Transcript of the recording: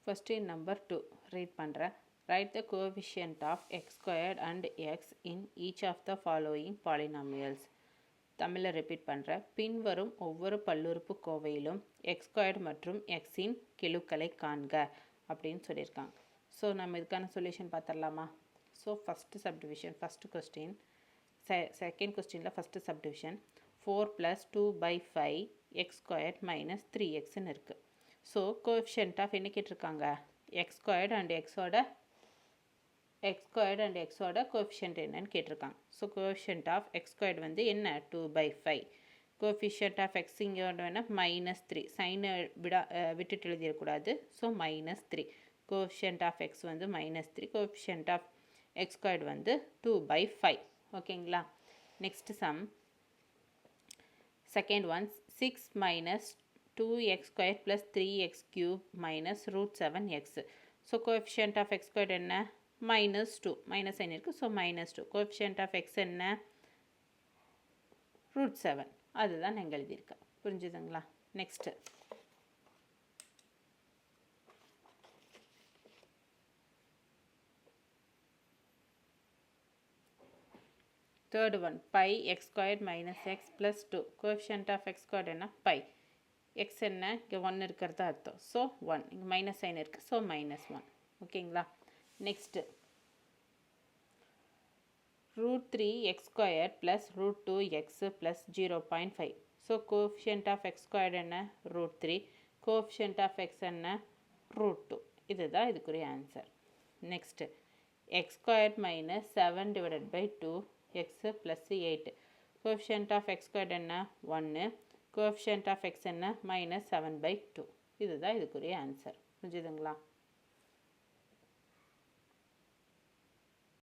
First in number 2 read பண்ணுறேன். Write the coefficient of x squared and x in each of the following polynomials. தமிழில் repeat பண்ணுறேன். பின்வரும் ஒவ்வொரு பல்லுறுப்பு கோவையிலும் X squared மற்றும் எக்ஸின் கெழுக்களை காண்க அப்படின்னு சொல்லியிருக்காங்க. ஸோ நம்ம இதுக்கான சொல்யூஷன் பார்த்துடலாமா? So first subdivision, first question, second கொஸ்டினில் first subdivision 4 + 2/5 x squared minus 3xன்னு இருக்குது. ஸோ கோஎஃபிஷியன்ட் ஆஃப் என்ன கேட்டிருக்காங்க? எக்ஸ் ஸ்கொயர்டு அண்ட் எக்ஸோட கோஎஃபிஷியன்ட் என்னன்னு கேட்டிருக்காங்க. So coefficient of x squared வந்து என்ன? 2/5. கோஎஃபிஷியன்ட் ஆஃப் எக்ஸ் இங்கே வேணா -3, சைனை விட்டுட்டு எழுதிடக்கூடாது. ஸோ -3. கோஎஃபிஷியன்ட் ஆஃப் எக்ஸ் வந்து -3, கோஎஃபிஷியன்ட் ஆஃப் எக்ஸ் ஸ்கொயர்டு வந்து 2/5. ஓகேங்களா? Next sum, second one 6 - 2x squared plus 3x cube minus √7x. So coefficient of x squared என்ன? -2, மைனஸ் சைன் இருக்குது. ஸோ -2. கோஎஃபிஷியன்ட் ஆஃப் எக்ஸ் என்ன? √7. அதுதான் நான் எழுதியிருக்கேன். புரிஞ்சுதுங்களா? Next third one πx squared minus x plus 2. Coefficient of x squared என்ன? π. X என்ன? இங்கே 1 இருக்கிறதா அர்த்தம். ஸோ 1. இங்கே மைனஸ் சைன் இருக்குது. ஸோ -1. ஓகேங்களா? Next √3x squared plus √2x plus 0.5. So coefficient of x squared என்ன? √3. கோஎஃபிஷியன்ட் ஆஃப் எக்ஸ் என்ன? √2. இதுதான் இதுக்குரிய answer. Next x squared minus 7/2x plus 8. Coefficient of x squared என்ன? 1. கோஎஃபிஷியன்ட் ஆஃப் எக்ஸ் என்ன? -7/2. இதுதான் இதுக்குரிய ஆன்சர். புரிஞ்சுதுங்களா?